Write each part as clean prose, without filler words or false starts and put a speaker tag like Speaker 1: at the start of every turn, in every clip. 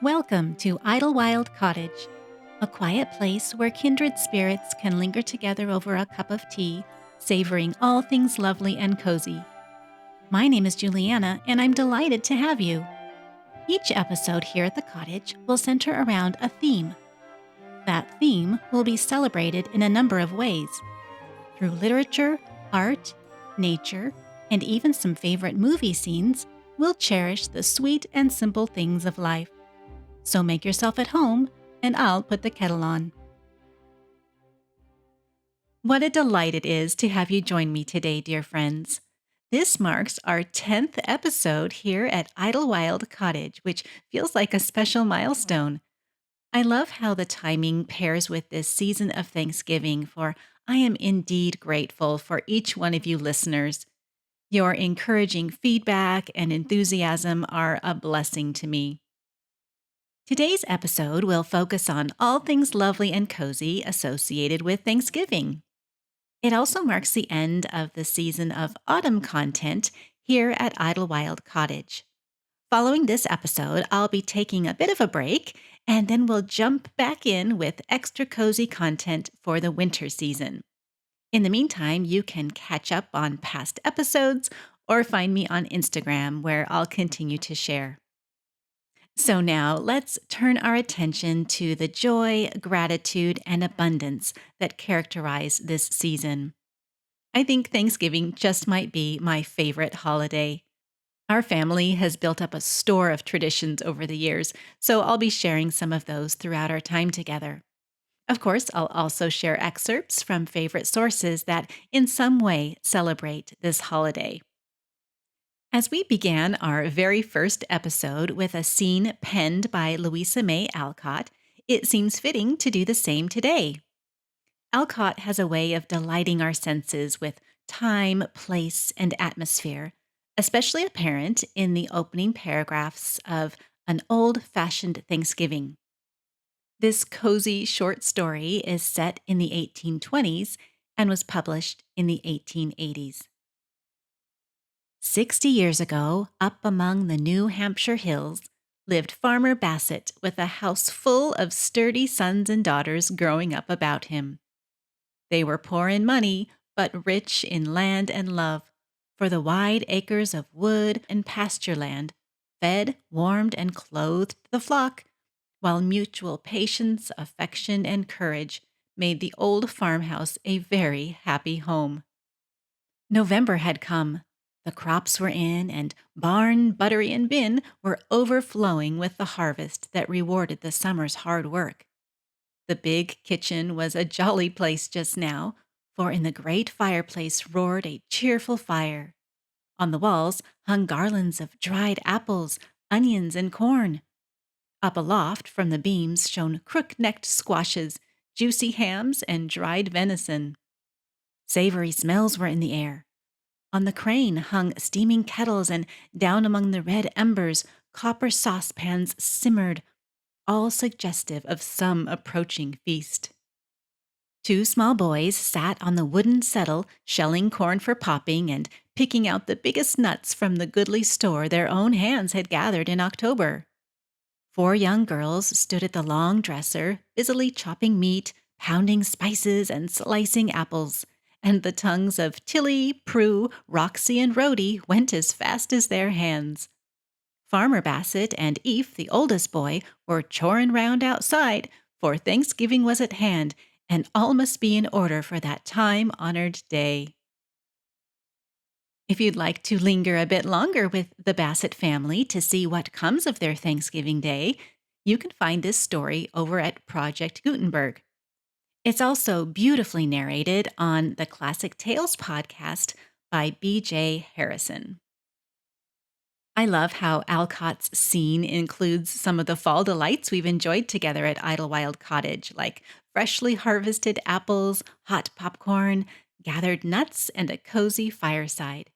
Speaker 1: Welcome to Idlewild Cottage, a quiet place where kindred spirits can linger together over a cup of tea, savoring all things lovely and cozy. My name is Juliana, and I'm delighted to have you. Each episode here at the cottage will center around a theme. That theme will be celebrated in a number of ways through literature, art, nature, and even some favorite movie scenes. We'll cherish the sweet and simple things of life. So make yourself at home, and I'll put the kettle on. What a delight it is to have you join me today, dear friends. This marks our 10th episode here at Idlewild Cottage, which feels like a special milestone. I love how the timing pairs with this season of Thanksgiving, for I am indeed grateful for each one of you listeners. Your encouraging feedback and enthusiasm are a blessing to me. Today's episode will focus on all things lovely and cozy associated with Thanksgiving. It also marks the end of the season of autumn content here at Idlewild Cottage. Following this episode, I'll be taking a bit of a break, and then we'll jump back in with extra cozy content for the winter season. In the meantime, you can catch up on past episodes or find me on Instagram, where I'll continue to share. So now let's turn our attention to the joy, gratitude, and abundance that characterize this season. I think Thanksgiving just might be my favorite holiday. Our family has built up a store of traditions over the years, so I'll be sharing some of those throughout our time together. Of course, I'll also share excerpts from favorite sources that in some way celebrate this holiday. As we began our very first episode with a scene penned by Louisa May Alcott, it seems fitting to do the same today. Alcott has a way of delighting our senses with time, place, and atmosphere, especially apparent in the opening paragraphs of An Old-Fashioned Thanksgiving. This cozy short story is set in the 1820s and was published in the 1880s. 60 years ago, up among the New Hampshire hills, lived Farmer Bassett with a house full of sturdy sons and daughters growing up about him. They were poor in money, but rich in land and love, for the wide acres of wood and pasture land fed, warmed, and clothed the flock, while mutual patience, affection, and courage made the old farmhouse a very happy home. November had come. The crops were in, and barn, buttery, and bin were overflowing with the harvest that rewarded the summer's hard work. The big kitchen was a jolly place just now, for in the great fireplace roared a cheerful fire. On the walls hung garlands of dried apples, onions, and corn. Up aloft from the beams shone crook-necked squashes, juicy hams, and dried venison. Savory smells were in the air. On the crane hung steaming kettles, and down among the red embers, copper saucepans simmered, all suggestive of some approaching feast. Two small boys sat on the wooden settle, shelling corn for popping and picking out the biggest nuts from the goodly store their own hands had gathered in October. Four young girls stood at the long dresser, busily chopping meat, pounding spices, and slicing apples, and the tongues of Tilly, Prue, Roxy, and Rhodey went as fast as their hands. Farmer Bassett and Eph, the oldest boy, were chorin' round outside, for Thanksgiving was at hand, and all must be in order for that time-honored day. If you'd like to linger a bit longer with the Bassett family to see what comes of their Thanksgiving Day, you can find this story over at Project Gutenberg. It's also beautifully narrated on the Classic Tales podcast by B.J. Harrison. I love how Alcott's scene includes some of the fall delights we've enjoyed together at Idlewild Cottage, like freshly harvested apples, hot popcorn, gathered nuts, and a cozy fireside.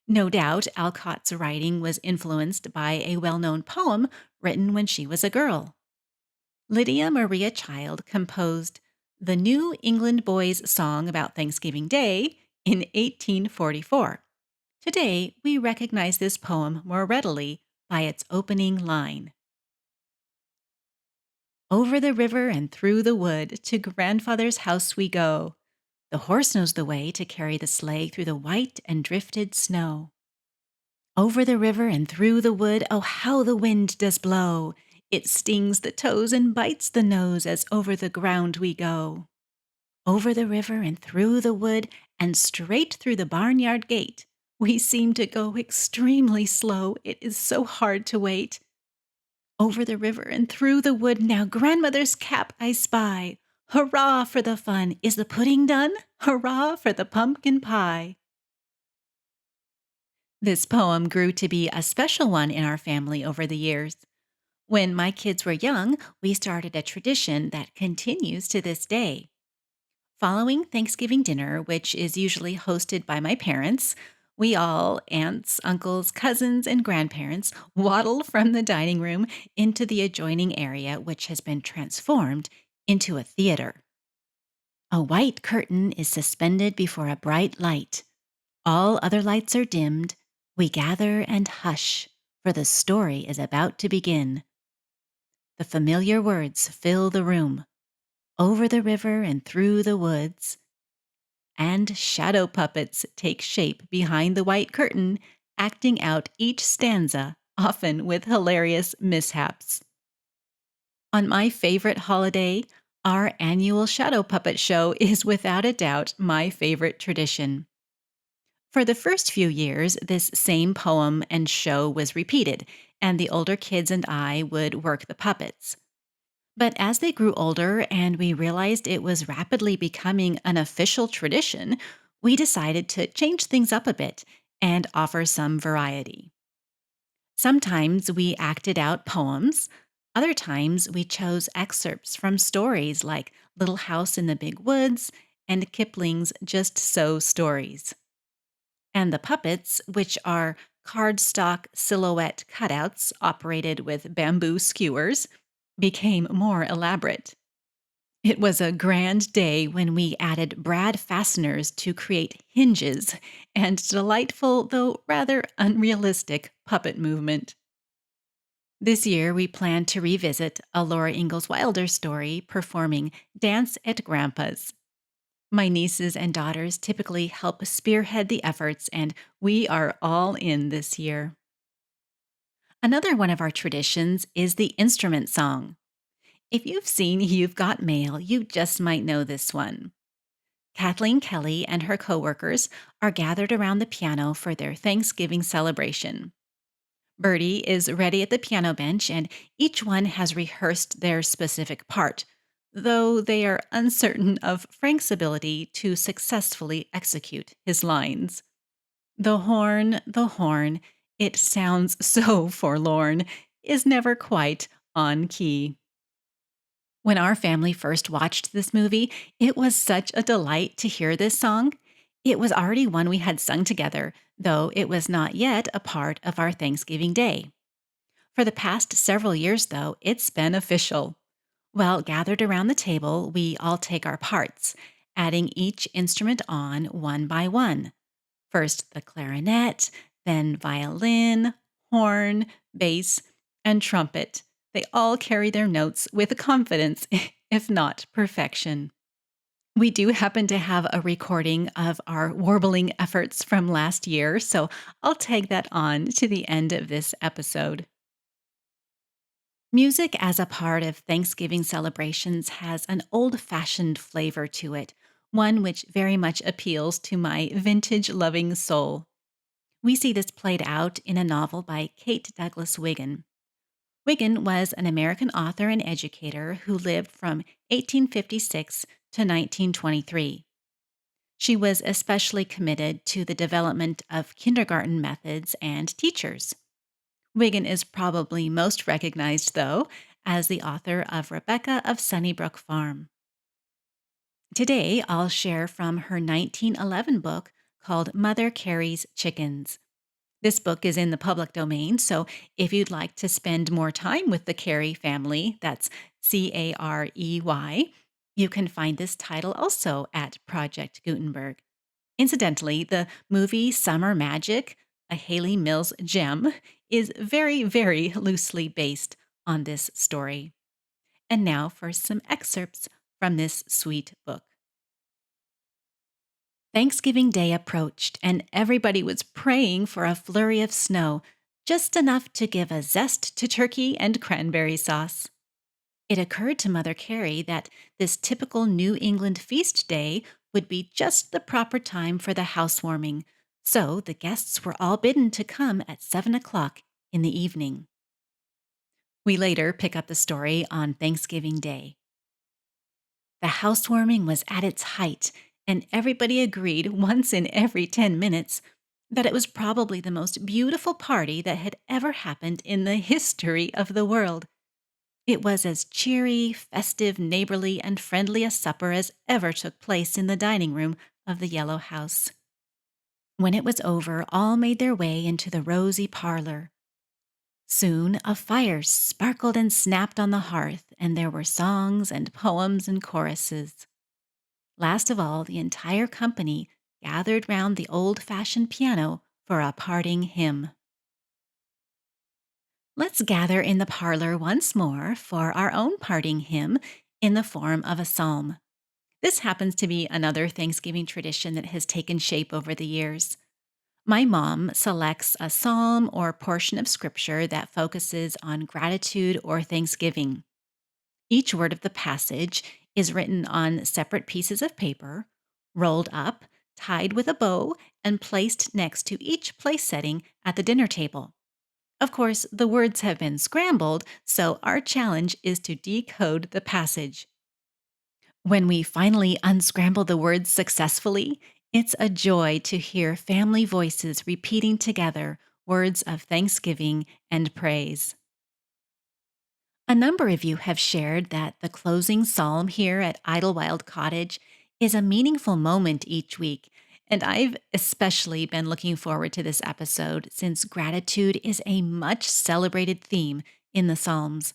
Speaker 1: No doubt Alcott's writing was influenced by a well-known poem written when she was a girl. Lydia Maria Child composed The New England Boys' Song about Thanksgiving Day in 1844. Today, we recognize this poem more readily by its opening line. Over the river and through the wood, to grandfather's house we go. The horse knows the way to carry the sleigh through the white and drifted snow. Over the river and through the wood, oh, how the wind does blow! It stings the toes and bites the nose as over the ground we go. Over the river and through the wood, and straight through the barnyard gate. We seem to go extremely slow, it is so hard to wait. Over the river and through the wood, now grandmother's cap I spy. Hurrah for the fun! Is the pudding done? Hurrah for the pumpkin pie! This poem grew to be a special one in our family over the years. When my kids were young, we started a tradition that continues to this day. Following Thanksgiving dinner, which is usually hosted by my parents, we all, aunts, uncles, cousins, and grandparents, waddle from the dining room into the adjoining area, which has been transformed into a theater. A white curtain is suspended before a bright light. All other lights are dimmed. We gather and hush, for the story is about to begin. The familiar words fill the room. Over the river and through the woods, and shadow puppets take shape behind the white curtain, acting out each stanza, often with hilarious mishaps. On my favorite holiday, our annual shadow puppet show is without a doubt my favorite tradition. For the first few years, this same poem and show was repeated, and the older kids and I would work the puppets. But as they grew older and we realized it was rapidly becoming an official tradition, we decided to change things up a bit and offer some variety. Sometimes we acted out poems. Other times we chose excerpts from stories like Little House in the Big Woods and Kipling's Just So stories. And the puppets, which are cardstock silhouette cutouts operated with bamboo skewers, became more elaborate. It was a grand day when we added brad fasteners to create hinges and delightful, though rather unrealistic, puppet movement. This year, we plan to revisit a Laura Ingalls Wilder story performing Dance at Grandpa's. My nieces and daughters typically help spearhead the efforts, and we are all in this year. Another one of our traditions is the instrument song. If you've seen You've Got Mail, you just might know this one. Kathleen Kelly and her coworkers are gathered around the piano for their Thanksgiving celebration. Bertie is ready at the piano bench, and each one has rehearsed their specific part, though they are uncertain of Frank's ability to successfully execute his lines. The horn, it sounds so forlorn, is never quite on key. When our family first watched this movie, it was such a delight to hear this song. It was already one we had sung together, though it was not yet a part of our Thanksgiving Day. For the past several years, though, it's been official. Well, gathered around the table, we all take our parts, adding each instrument on one by one. First the clarinet, then violin, horn, bass, and trumpet. They all carry their notes with confidence, if not perfection. We do happen to have a recording of our warbling efforts from last year, so I'll tag that on to the end of this episode. Music as a part of Thanksgiving celebrations has an old-fashioned flavor to it, one which very much appeals to my vintage-loving soul. We see this played out in a novel by Kate Douglas Wiggin. Wiggin was an American author and educator who lived from 1856 to 1923. She was especially committed to the development of kindergarten methods and teachers. Wiggin is probably most recognized, though, as the author of Rebecca of Sunnybrook Farm. Today, I'll share from her 1911 book called Mother Carey's Chickens. This book is in the public domain, so if you'd like to spend more time with the Carey family, that's Carey, you can find this title also at Project Gutenberg. Incidentally, the movie Summer Magic, a Haley Mills gem, is very, very loosely based on this story. And now for some excerpts from this sweet book. Thanksgiving Day approached, and everybody was praying for a flurry of snow, just enough to give a zest to turkey and cranberry sauce. It occurred to Mother Carey that this typical New England feast day would be just the proper time for the housewarming, so the guests were all bidden to come at 7 o'clock in the evening. We later pick up the story on Thanksgiving Day. The housewarming was at its height, and everybody agreed once in every 10 minutes that it was probably the most beautiful party that had ever happened in the history of the world. It was as cheery, festive, neighborly, and friendly a supper as ever took place in the dining room of the Yellow House. When it was over, all made their way into the rosy parlor. Soon a fire sparkled and snapped on the hearth, and there were songs and poems and choruses. Last of all, the entire company gathered round the old-fashioned piano for a parting hymn. Let's gather in the parlor once more for our own parting hymn in the form of a psalm. This happens to be another Thanksgiving tradition that has taken shape over the years. My mom selects a psalm or portion of scripture that focuses on gratitude or thanksgiving. Each word of the passage is written on separate pieces of paper, rolled up, tied with a bow, and placed next to each place setting at the dinner table. Of course, the words have been scrambled, so our challenge is to decode the passage. When we finally unscramble the words successfully, it's a joy to hear family voices repeating together words of thanksgiving and praise. A number of you have shared that the closing psalm here at Idlewild Cottage is a meaningful moment each week, and I've especially been looking forward to this episode since gratitude is a much celebrated theme in the Psalms.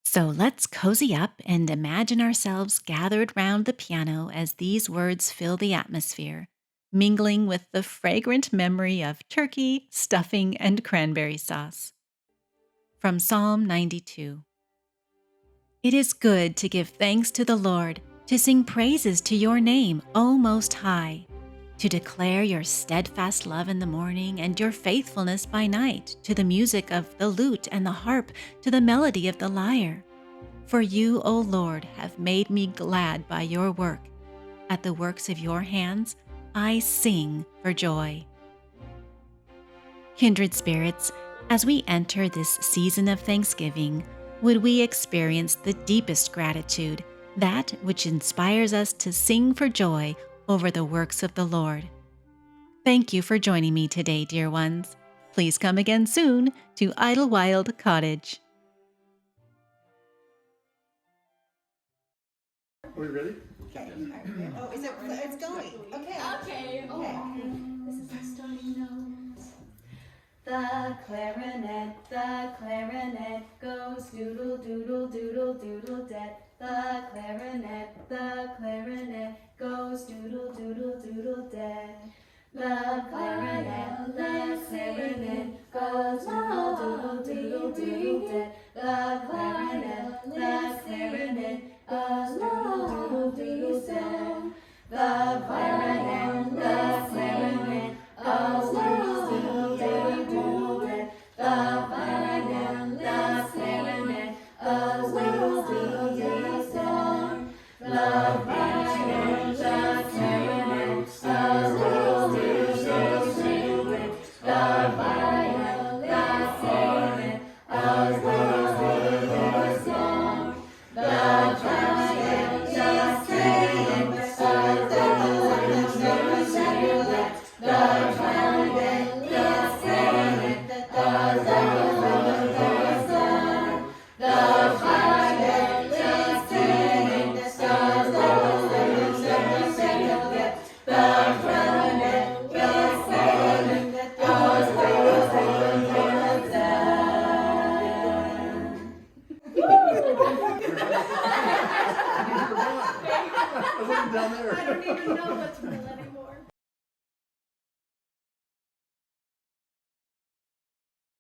Speaker 1: So let's cozy up and imagine ourselves gathered round the piano as these words fill the atmosphere, mingling with the fragrant memory of turkey, stuffing, and cranberry sauce. From Psalm 92. It is good to give thanks to the Lord, to sing praises to your name, O Most High, to declare your steadfast love in the morning and your faithfulness by night, to the music of the lute and the harp, to the melody of the lyre. For you, O Lord, have made me glad by your work. At the works of your hands, I sing for joy. Kindred spirits, as we enter this season of Thanksgiving, would we experience the deepest gratitude, that which inspires us to sing for joy over the works of the Lord. Thank you for joining me today, dear ones. Please come again soon to Idlewild Cottage.
Speaker 2: Are we ready? Okay. Oh, it's going. Okay.
Speaker 3: Okay. This is our starting note. The clarinet goes doodle doodle doodle doodle dead. The clarinet goes doodle doodle doodle dead. The clarinet goes doodle doodle doodle doodle dead. The